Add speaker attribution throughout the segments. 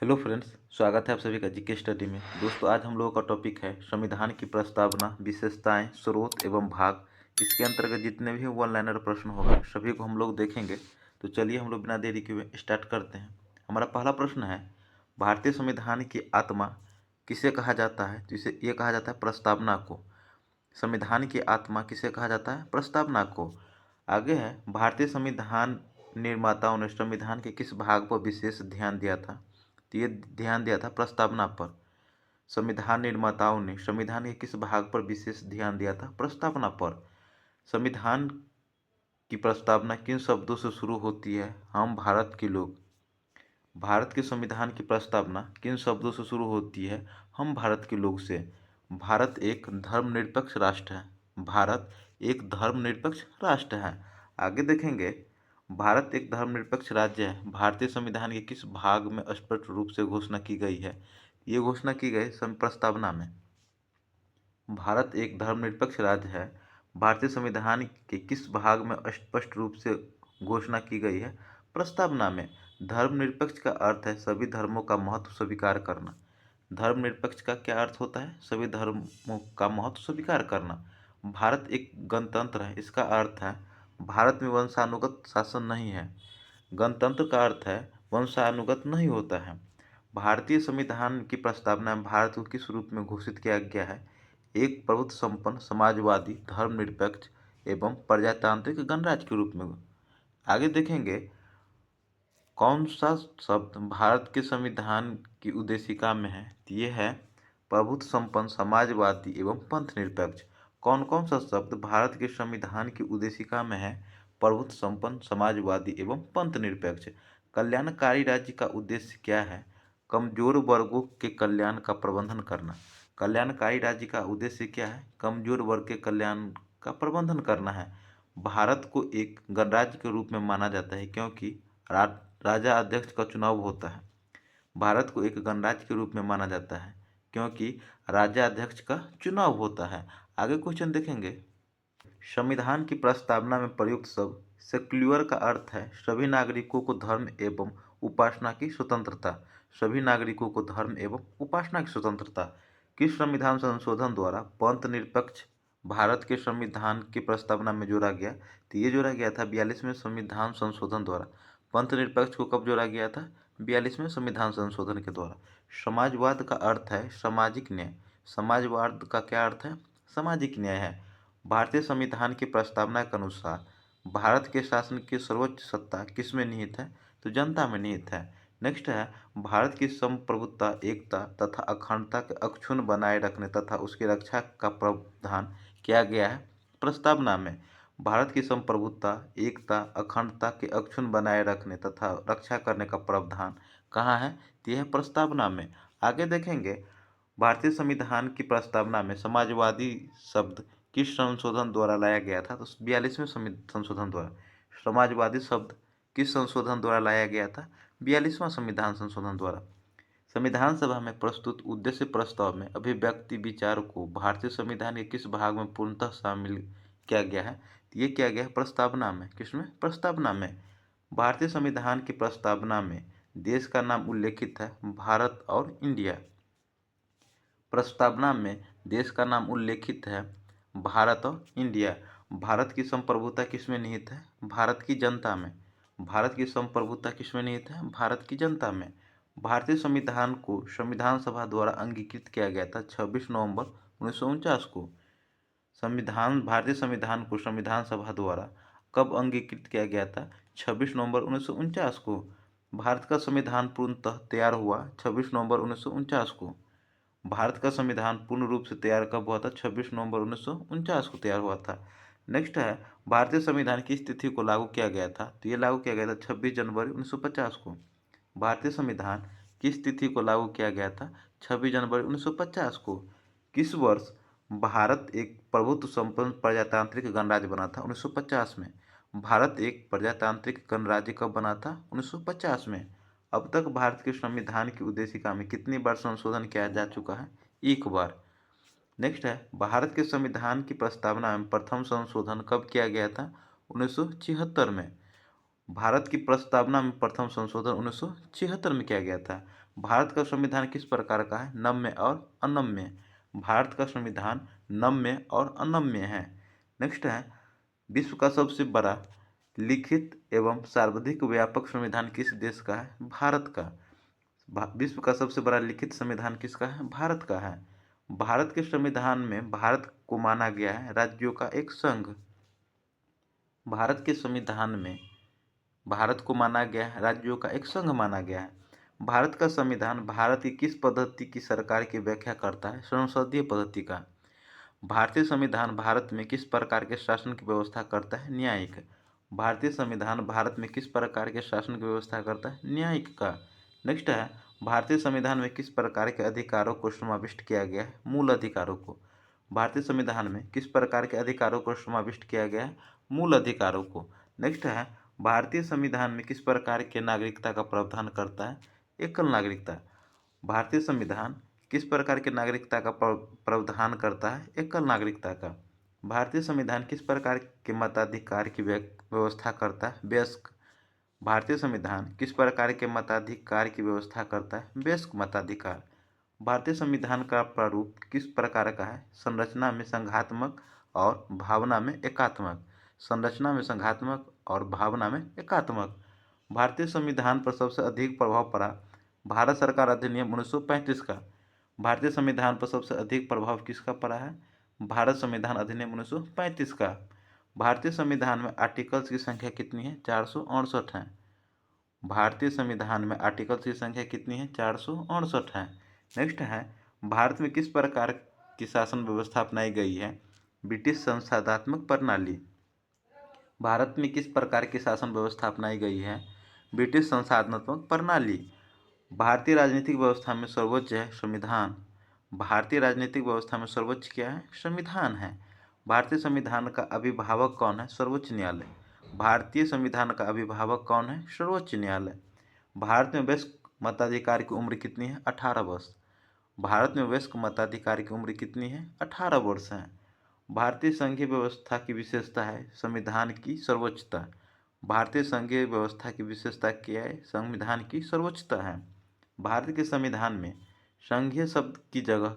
Speaker 1: Hello friends, स्वागत है आप सभी का जीके स्टडी में। दोस्तों, आज हम लोगों का टॉपिक है संविधान की प्रस्तावना, विशेषताएं, स्रोत एवं भाग। इसके अंतर्गत जितने भी वन लाइनर प्रश्न होगा सभी को हम लोग देखेंगे। तो चलिए हम लोग बिना देरी के स्टार्ट करते हैं। हमारा पहला प्रश्न है, भारतीय संविधान की आत्मा किसे कहा जाता है? तो इसे ये कहा जाता है प्रस्तावना को। संविधान की आत्मा किसे कहा जाता है? प्रस्तावना को। आगे है, भारतीय संविधान निर्माताओं ने संविधान के किस भाग पर विशेष ध्यान दिया था? तो ये ध्यान दिया था प्रस्तावना पर। संविधान निर्माताओं ने संविधान के किस भाग पर विशेष ध्यान दिया था? प्रस्तावना पर। संविधान की प्रस्तावना किन शब्दों से शुरू होती है? हम भारत के लोग। भारत के संविधान की प्रस्तावना किन शब्दों से शुरू होती है? हम भारत के लोग से। भारत एक धर्मनिरपेक्ष राष्ट्र है। भारत एक धर्मनिरपेक्ष राष्ट्र है। आगे देखेंगे, भारत एक धर्मनिरपेक्ष राज्य है। भारतीय संविधान के किस भाग में स्पष्ट रूप से घोषणा की गई है? ये घोषणा की गई प्रस्तावना में। भारत एक धर्मनिरपेक्ष राज्य है। भारतीय संविधान के किस भाग में स्पष्ट रूप से घोषणा की गई है? प्रस्तावना में। धर्मनिरपेक्ष का अर्थ है सभी धर्मों का महत्व स्वीकार करना। धर्मनिरपेक्ष का क्या अर्थ होता है? सभी धर्मों का महत्व स्वीकार करना। भारत एक गणतंत्र है। इसका अर्थ है भारत में वंशानुगत शासन नहीं है। गणतंत्र का अर्थ है वंशानुगत नहीं होता है। भारतीय संविधान की प्रस्तावना में भारत को किस रूप में घोषित किया गया है? एक प्रभुत्व संपन्न, समाजवादी, धर्मनिरपेक्ष एवं प्रजातांत्रिक गणराज्य के रूप में। आगे देखेंगे, कौन सा शब्द भारत के संविधान की उद्देशिका में है? तो ये है प्रभुत्व संपन्न, समाजवादी एवं पंथ निरपेक्ष। कौन कौन सा शब्द भारत के संविधान की उद्देशिका में है? प्रभुत्व संपन्न, समाजवादी एवं पंथ निरपेक्ष। कल्याणकारी राज्य का उद्देश्य क्या है? कमजोर वर्गों के कल्याण का प्रबंधन करना। कल्याणकारी राज्य का उद्देश्य क्या है? कमजोर वर्ग के कल्याण का प्रबंधन करना है। भारत को एक गणराज्य के रूप में माना जाता है क्योंकि राजा अध्यक्ष का चुनाव होता है। भारत को एक गणराज्य के रूप में माना जाता है क्योंकि राजा अध्यक्ष का चुनाव होता है। आगे क्वेश्चन देखेंगे, संविधान की प्रस्तावना में प्रयुक्त शब्द सेक्युलर का अर्थ है सभी नागरिकों को धर्म एवं उपासना की स्वतंत्रता। सभी नागरिकों को धर्म एवं उपासना की स्वतंत्रता किस संविधान संशोधन द्वारा पंथ निरपेक्ष भारत के संविधान की प्रस्तावना में जोड़ा गया? तो ये जोड़ा गया था 42वें संविधान संशोधन द्वारा। पंथ निरपेक्ष को कब जोड़ा गया था? 42वें संविधान संशोधन के द्वारा। समाजवाद का अर्थ है सामाजिक न्याय। समाजवाद का क्या अर्थ है? सामाजिक न्याय है। भारतीय संविधान की प्रस्तावना के अनुसार भारत के शासन की सर्वोच्च सत्ता किसमें निहित है? तो जनता में निहित है। नेक्स्ट है, भारत की संप्रभुता, एकता तथा अखंडता के अक्षुण्ण बनाए रखने तथा उसकी रक्षा का प्रावधान किया गया है प्रस्तावना में। भारत की संप्रभुता, एकता, अखंडता के अक्षुण्ण बनाए रखने तथा रक्षा करने का प्रावधान कहाँ है? तो यह प्रस्तावना में। आगे देखेंगे, भारतीय संविधान की प्रस्तावना में समाजवादी शब्द किस संशोधन द्वारा लाया गया था? तो 42वें संशोधन द्वारा। समाजवादी शब्द किस संशोधन द्वारा लाया गया था? 42वां संविधान संशोधन द्वारा। संविधान सभा में प्रस्तुत उद्देश्य प्रस्ताव में अभिव्यक्ति विचार को भारतीय संविधान के किस भाग में पूर्णतः शामिल किया गया है? तो ये किया गया है प्रस्तावना में। किसमें? प्रस्तावना में। भारतीय संविधान की प्रस्तावना में देश का नाम उल्लेखित है भारत और इंडिया। प्रस्तावना में देश का नाम उल्लेखित है भारत और इंडिया। भारत की संप्रभुता किसमें निहित है? भारत की जनता में। भारत की संप्रभुता किसमें निहित है? भारत की जनता में। भारतीय संविधान को संविधान सभा द्वारा अंगीकृत किया गया था 26 नवंबर 1949 को। भारतीय संविधान को संविधान सभा द्वारा कब अंगीकृत किया गया था? 26 नवंबर 1949 को। भारत का संविधान पूर्णतः तैयार हुआ 26 नवंबर 1949 को। भारत का संविधान पूर्ण रूप से तैयार कब हुआ था? 26 नवंबर 1949 को तैयार हुआ था। नेक्स्ट है, भारतीय संविधान किस तिथि को लागू किया गया था? तो ये लागू किया गया था 26 जनवरी 1950 को। भारतीय संविधान किस तिथि को लागू किया गया था? 26 जनवरी 1950 को। किस वर्ष भारत एक प्रभुत्व संपन्न प्रजातांत्रिक गणराज्य बना था? 1950 में। भारत एक प्रजातांत्रिक गणराज्य कब बना था? 1950 में। अब तक भारत के संविधान की उद्देशिका में कितनी बार संशोधन किया जा चुका है? एक बार। नेक्स्ट है, भारत के संविधान की प्रस्तावना में प्रथम संशोधन कब किया गया था? 1976 में। भारत की प्रस्तावना में प्रथम संशोधन 1976 में किया गया था। भारत का संविधान किस प्रकार का है? नम्य और अनम्य। भारत का संविधान नम्य और अनम्य है। नेक्स्ट है, विश्व का सबसे बड़ा लिखित एवं सर्वाधिक व्यापक संविधान किस देश का है? भारत का। विश्व का सबसे बड़ा लिखित संविधान किसका है? भारत का है। भारत के संविधान में भारत को माना गया है राज्यों का एक संघ। भारत के संविधान में भारत को माना गया है राज्यों का एक संघ माना गया है। भारत का संविधान भारत की किस पद्धति की सरकार की व्याख्या करता है? संसदीय पद्धति का। भारतीय संविधान भारत में किस प्रकार के शासन की व्यवस्था करता है? न्यायिक। भारतीय संविधान भारत में किस प्रकार के शासन की व्यवस्था करता है? न्यायिक का। नेक्स्ट है, भारतीय संविधान में किस प्रकार के अधिकारों को समाविष्ट किया गया है? मूल अधिकारों को। भारतीय संविधान में किस प्रकार के अधिकारों को समाविष्ट किया गया है? मूल अधिकारों को। नेक्स्ट है, भारतीय संविधान में किस प्रकार के नागरिकता का प्रावधान करता है? एकल नागरिकता। भारतीय संविधान किस प्रकार के नागरिकता का प्रावधान करता है? एकल नागरिकता का। भारतीय संविधान किस प्रकार के मताधिकार की व्यवस्था करता है? वयस्क। भारतीय संविधान किस प्रकार के मताधिकार की व्यवस्था करता है? वयस्क मताधिकार। भारतीय संविधान का प्रारूप किस प्रकार का है? संरचना में संघात्मक और भावना में एकात्मक। संरचना में संघात्मक और भावना में एकात्मक। भारतीय संविधान पर सबसे अधिक प्रभाव पड़ा भारत सरकार अधिनियम 1935 का। भारतीय संविधान पर सबसे अधिक प्रभाव किसका पड़ा है? भारत संविधान अधिनियम 1935 का। भारतीय संविधान में आर्टिकल्स की संख्या कितनी है? 468 है। भारतीय संविधान में आर्टिकल्स की संख्या कितनी है? 468 है। नेक्स्ट है, भारत में किस प्रकार की शासन व्यवस्था अपनाई गई है? ब्रिटिश संसदात्मक प्रणाली। भारत में किस प्रकार की शासन व्यवस्था अपनाई गई है? ब्रिटिश संसदात्मक प्रणाली। भारतीय राजनीतिक व्यवस्था में सर्वोच्च है संविधान। भारतीय राजनीतिक व्यवस्था में सर्वोच्च क्या है? संविधान है। भारतीय संविधान का अभिभावक कौन है? सर्वोच्च न्यायालय। भारतीय संविधान का अभिभावक कौन है? सर्वोच्च न्यायालय। भारत में वयस्क मताधिकार की उम्र कितनी है? 18 वर्ष। भारत में वयस्क मताधिकार की उम्र कितनी है? 18 वर्ष है। भारतीय संघीय व्यवस्था की विशेषता है संविधान की सर्वोच्चता। भारतीय संघीय व्यवस्था की विशेषता क्या है? संविधान की सर्वोच्चता है। भारत के संविधान में संघीय शब्द की जगह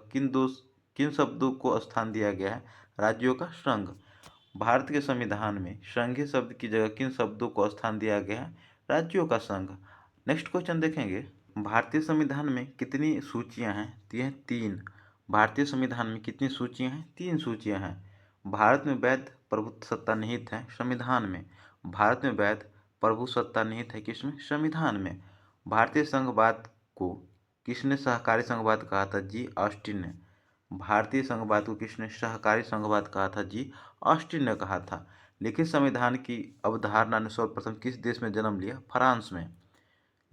Speaker 1: किन शब्दों को स्थान दिया गया है? राज्यों का संघ। भारत के संविधान में संघीय शब्द की जगह किन शब्दों को स्थान दिया गया है? राज्यों का संघ। नेक्स्ट क्वेश्चन देखेंगे, भारतीय संविधान में कितनी सूचियां हैं? ये हैं 3। भारतीय संविधान में कितनी सूचियां हैं? 3 सूचियां हैं। भारत में वैध प्रभुसत्ता निहित है संविधान में। भारत में वैध प्रभुसत्ता निहित है किसमें? संविधान में। भारतीय संघवाद को किसने सहकारी संघवाद कहा था? जी ऑस्टिन ने। भारतीय संघवाद को किसने सहकारी संघवाद कहा था? जी ऑस्टिन ने कहा था। लिखित संविधान की अवधारणा ने सर्वप्रथम किस देश में जन्म लिया? फ्रांस में।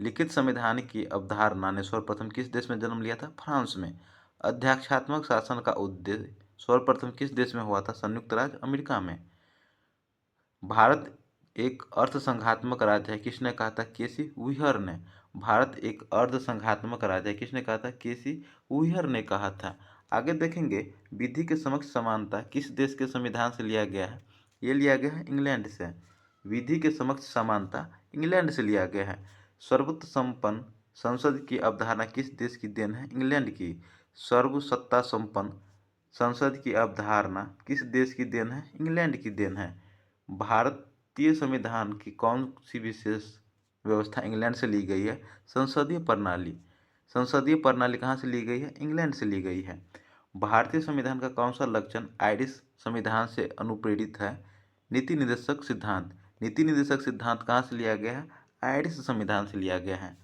Speaker 1: लिखित संविधान की अवधारणा ने सर्वप्रथम किस देश में जन्म लिया था? फ्रांस में। अध्यक्षात्मक शासन का उद्देश्य सर्वप्रथम किस देश में हुआ था? संयुक्त राज्य अमेरिका में। भारत एक अर्ध संघात्मक राज्य है किसने कहा था? केसी व्हीयर ने। भारत एक अर्ध संघात्मक राज्य है किसने कहा था? केसी व्हीयर ने कहा था। आगे देखेंगे, विधि के समक्ष समानता किस देश के संविधान से लिया गया है? ये लिया गया है इंग्लैंड से। विधि के समक्ष समानता इंग्लैंड से लिया गया है। सर्वोच्च संपन्न संसद की अवधारणा किस देश की देन है? इंग्लैंड की। सर्वसत्ता संपन्न संसद की अवधारणा किस देश की देन है? इंग्लैंड की देन है। भारतीय संविधान की कौन सी विशेष व्यवस्था इंग्लैंड से ली गई है? संसदीय प्रणाली। संसदीय प्रणाली कहाँ से ली गई है? इंग्लैंड से ली गई है। भारतीय संविधान का कौन सा लक्षण आयरिश संविधान से अनुप्रेरित है? नीति निर्देशक सिद्धांत। नीति निर्देशक सिद्धांत कहाँ से लिया गया है? आयरिश संविधान से लिया गया है।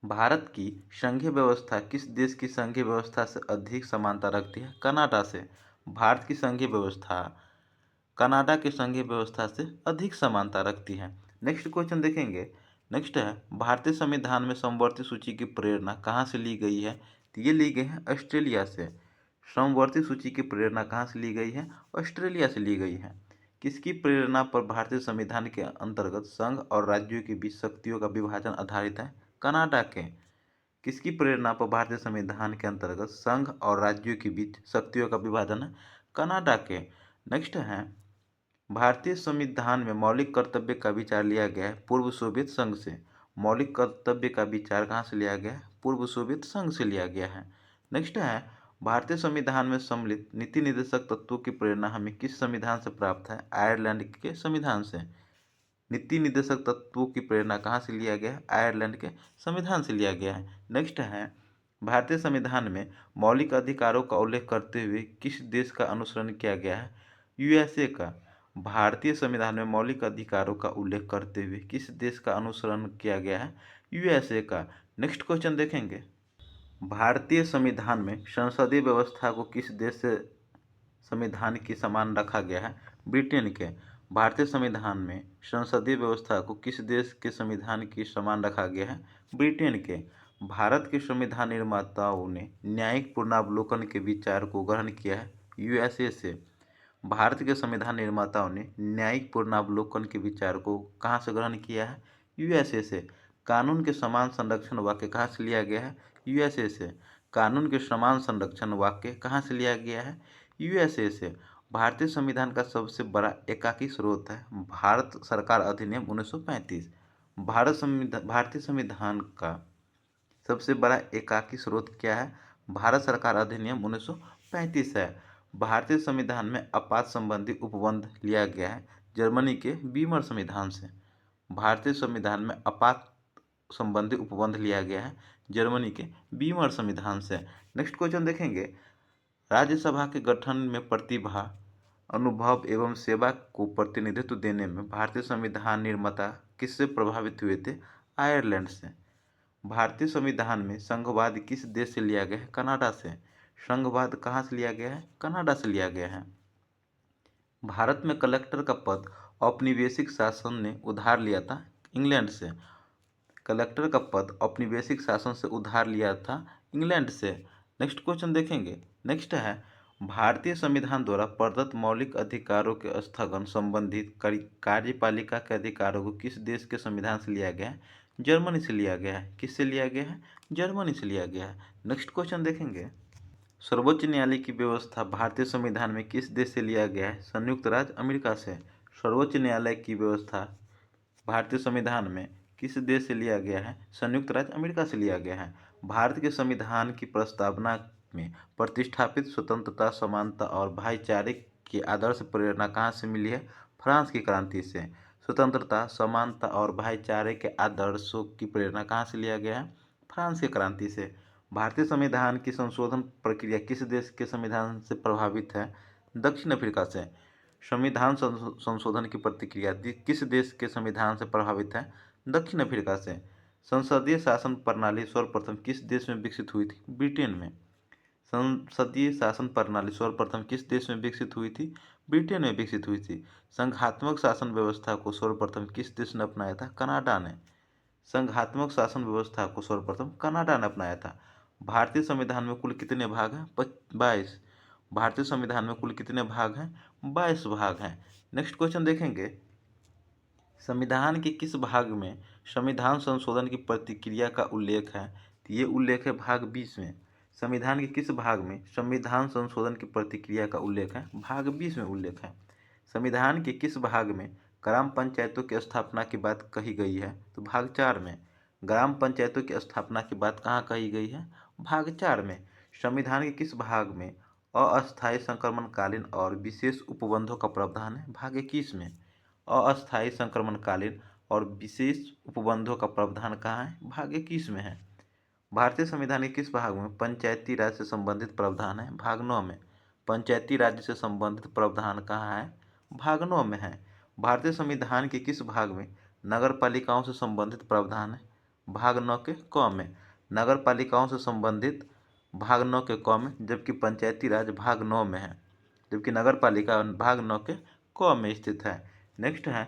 Speaker 1: भारत की संघीय व्यवस्था किस देश की संघीय व्यवस्था से अधिक समानता रखती है? कनाडा से। भारत की संघीय व्यवस्था कनाडा की संघीय व्यवस्था से अधिक समानता रखती है। नेक्स्ट क्वेश्चन देखेंगे। नेक्स्ट है, भारतीय संविधान में समवर्ती सूची की प्रेरणा कहाँ से ली गई है? तो ये ली गई है ऑस्ट्रेलिया से। समवर्ती सूची की प्रेरणा कहाँ से ली गई है? ऑस्ट्रेलिया से ली गई है। किसकी प्रेरणा पर भारतीय संविधान के अंतर्गत संघ और राज्यों के बीच शक्तियों का विभाजन आधारित है? कनाडा के। किसकी प्रेरणा पर भारतीय संविधान के अंतर्गत संघ और राज्यों के बीच शक्तियों का विभाजन है? कनाडा के। नेक्स्ट है, भारतीय संविधान में मौलिक कर्तव्य का विचार लिया गया है पूर्व सोवियत संघ से। मौलिक कर्तव्य का विचार कहाँ से लिया गया है? पूर्व सोवियत संघ से लिया गया है। नेक्स्ट है, भारतीय संविधान में सम्मिलित नीति निर्देशक तत्वों की प्रेरणा हमें किस संविधान से प्राप्त है? आयरलैंड के संविधान से। नीति निर्देशक तत्वों की प्रेरणा कहाँ से लिया गया है? आयरलैंड के संविधान से लिया गया है। नेक्स्ट है, भारतीय संविधान में मौलिक अधिकारों का उल्लेख करते हुए किस देश का अनुसरण किया गया है? यूएसए का। भारतीय संविधान में मौलिक अधिकारों का उल्लेख करते हुए किस देश का अनुसरण किया गया है? यूएसए का। नेक्स्ट क्वेश्चन देखेंगे, भारतीय संविधान में संसदीय व्यवस्था को किस देश से संविधान की समान रखा गया है? ब्रिटेन के। भारतीय संविधान में संसदीय व्यवस्था को किस देश के संविधान की समान रखा गया है? ब्रिटेन के। भारत के संविधान निर्माताओं ने न्यायिक पुनरावलोकन के विचार को ग्रहण किया है? यूएसए से। भारत के संविधान निर्माताओं ने न्यायिक पुनरावलोकन के विचार को कहाँ से ग्रहण किया है? यूएसए से। कानून के समान संरक्षण वाक्य कहाँ से लिया गया है? यूएसए से। कानून के समान संरक्षण वाक्य कहाँ से लिया गया है? यूएसए से। भारतीय संविधान का सबसे बड़ा एकाकी स्रोत है भारत सरकार अधिनियम 1935। भारतीय संविधान का सबसे बड़ा एकाकी स्रोत क्या है? भारत सरकार अधिनियम 1935 है। भारतीय संविधान में आपात संबंधी उपबंध लिया गया है जर्मनी के वीमर संविधान से। भारतीय संविधान में आपात संबंधी उपबंध लिया गया है जर्मनी के वीमर संविधान से। नेक्स्ट क्वेश्चन देखेंगे, राज्यसभा के गठन में प्रतिभा, अनुभव एवं सेवा को प्रतिनिधित्व देने में भारतीय संविधान निर्माता किससे प्रभावित हुए थे? आयरलैंड से। भारतीय संविधान में संघवाद किस देश से लिया गया है? कनाडा से। संघवाद कहाँ से लिया गया है? कनाडा से लिया गया है। भारत में कलेक्टर का पद औपनिवेशिक शासन ने उधार लिया था इंग्लैंड से। कलेक्टर का पद औपनिवेशिक शासन से उधार लिया था इंग्लैंड से। नेक्स्ट क्वेश्चन देखेंगे, नेक्स्ट है, भारतीय संविधान द्वारा प्रदत्त मौलिक अधिकारों के स्थगन संबंधित कार्यपालिका के अधिकारों को किस देश के संविधान से लिया गया है? जर्मनी से लिया गया है। किससे लिया गया है? जर्मनी से लिया गया है। नेक्स्ट क्वेश्चन देखेंगे, सर्वोच्च न्यायालय की व्यवस्था भारतीय संविधान में किस देश से लिया गया है? संयुक्त राज्य अमेरिका से। सर्वोच्च न्यायालय की व्यवस्था भारतीय संविधान में किस देश से लिया गया है? संयुक्त राज्य अमेरिका से लिया गया है। भारत के संविधान की प्रस्तावना में प्रतिष्ठापित स्वतंत्रता, समानता और भाईचारे के आदर्श प्रेरणा कहाँ से मिली है? फ्रांस की क्रांति से। स्वतंत्रता, समानता और भाईचारे के आदर्शों की प्रेरणा कहाँ से लिया गया है? फ्रांस की क्रांति से। भारतीय संविधान की संशोधन प्रक्रिया किस देश के संविधान से प्रभावित है? दक्षिण अफ्रीका से। संविधान संशोधन की प्रतिक्रिया किस देश के संविधान से प्रभावित है? दक्षिण अफ्रीका से। संसदीय शासन प्रणाली सर्वप्रथम किस देश में विकसित हुई थी? ब्रिटेन में। संसदीय शासन प्रणाली सर्वप्रथम किस देश में विकसित हुई थी? ब्रिटेन में विकसित हुई थी। संघात्मक शासन व्यवस्था को सर्वप्रथम किस देश ने अपनाया था? कनाडा ने। संघात्मक शासन व्यवस्था को सर्वप्रथम कनाडा ने अपनाया था। भारतीय संविधान में कुल कितने भाग हैं? 22। भारतीय संविधान में कुल कितने भाग हैं? 22 भाग हैं। नेक्स्ट क्वेश्चन देखेंगे, संविधान के किस भाग में संविधान संशोधन की प्रतिक्रिया का उल्लेख है? ये उल्लेख है भाग 20 में। संविधान के किस भाग में संविधान संशोधन की प्रतिक्रिया का उल्लेख है? भाग 20 में उल्लेख है। संविधान के किस भाग में ग्राम पंचायतों की स्थापना की बात कही गई है? तो भाग 4 में। ग्राम पंचायतों की स्थापना की बात कहाँ कही गई है? भाग 4 में। संविधान के किस भाग में अस्थायी संक्रमणकालीन और विशेष उपबंधों का प्रावधान है? भाग 21 में। अस्थायी संक्रमणकालीन और विशेष उपबंधों का प्रावधान कहाँ है? भाग 21 में है। भारतीय संविधान के किस भाग में पंचायती राज से संबंधित प्रावधान है? भाग 9 में। पंचायती राज से संबंधित प्रावधान कहाँ है? भाग 9 में है। भारतीय संविधान के किस भाग में नगर पालिकाओं से संबंधित प्रावधान है? भाग 9 के क में। नगर पालिकाओं से संबंधित भाग 9 के क में, जबकि पंचायती राज भाग 9 में है, जबकि नगर पालिका भाग 9 के क में स्थित है। नेक्स्ट है,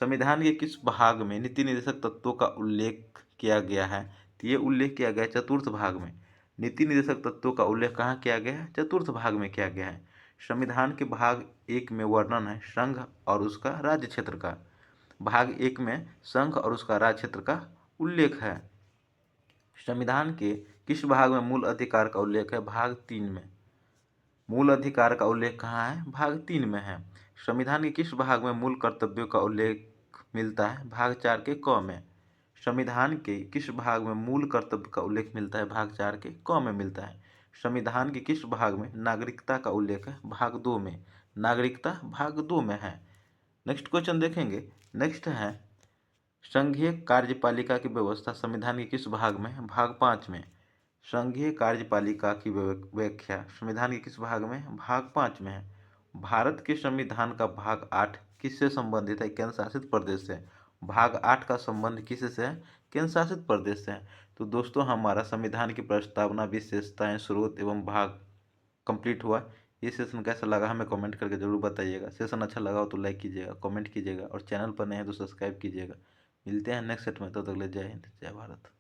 Speaker 1: संविधान के किस भाग में नीति निर्देशक तत्वों का उल्लेख किया गया है? तो ये उल्लेख किया गया है चतुर्थ भाग में। नीति निर्देशक तत्वों का उल्लेख कहाँ किया गया है? चतुर्थ भाग में किया गया है। संविधान के भाग 1 में वर्णन है संघ और उसका राज्य क्षेत्र का। भाग 1 में संघ और उसका राज्य क्षेत्र का उल्लेख है। संविधान के किस भाग में मूल अधिकार का उल्लेख है? भाग 3 में। मूल अधिकार का उल्लेख कहाँ है? भाग 3 में है। संविधान के किस भाग में मूल कर्तव्यों का उल्लेख मिलता है? भाग 4 के क में। संविधान के किस भाग में मूल कर्तव्य का उल्लेख मिलता है? भाग 4 के क में मिलता है। संविधान के किस भाग में नागरिकता का उल्लेख है? भाग 2 में। नागरिकता भाग 2 में है। नेक्स्ट क्वेश्चन देखेंगे। नेक्स्ट है संघीय कार्यपालिका की व्यवस्था संविधान के किस भाग में है? भाग 5 में। संघीय कार्यपालिका की व्याख्या संविधान के किस भाग में है? भाग 5 में है। भारत के संविधान का भाग 8 किससे संबंधित है? केंद्र शासित प्रदेश से। भाग 8 का संबंध किससे है? केंद्र शासित प्रदेश से है। तो दोस्तों हमारा संविधान की प्रस्तावना, विशेषताएं, स्रोत एवं भाग कंप्लीट हुआ। ये सेशन कैसा लगा हमें कमेंट करके जरूर बताइएगा। सेशन अच्छा लगा हो तो लाइक कीजिएगा, कमेंट कीजिएगा और चैनल पर नए हैं तो सब्सक्राइब कीजिएगा। मिलते हैं नेक्स्ट सेट में, तब तक ले जय हिंद जय भारत।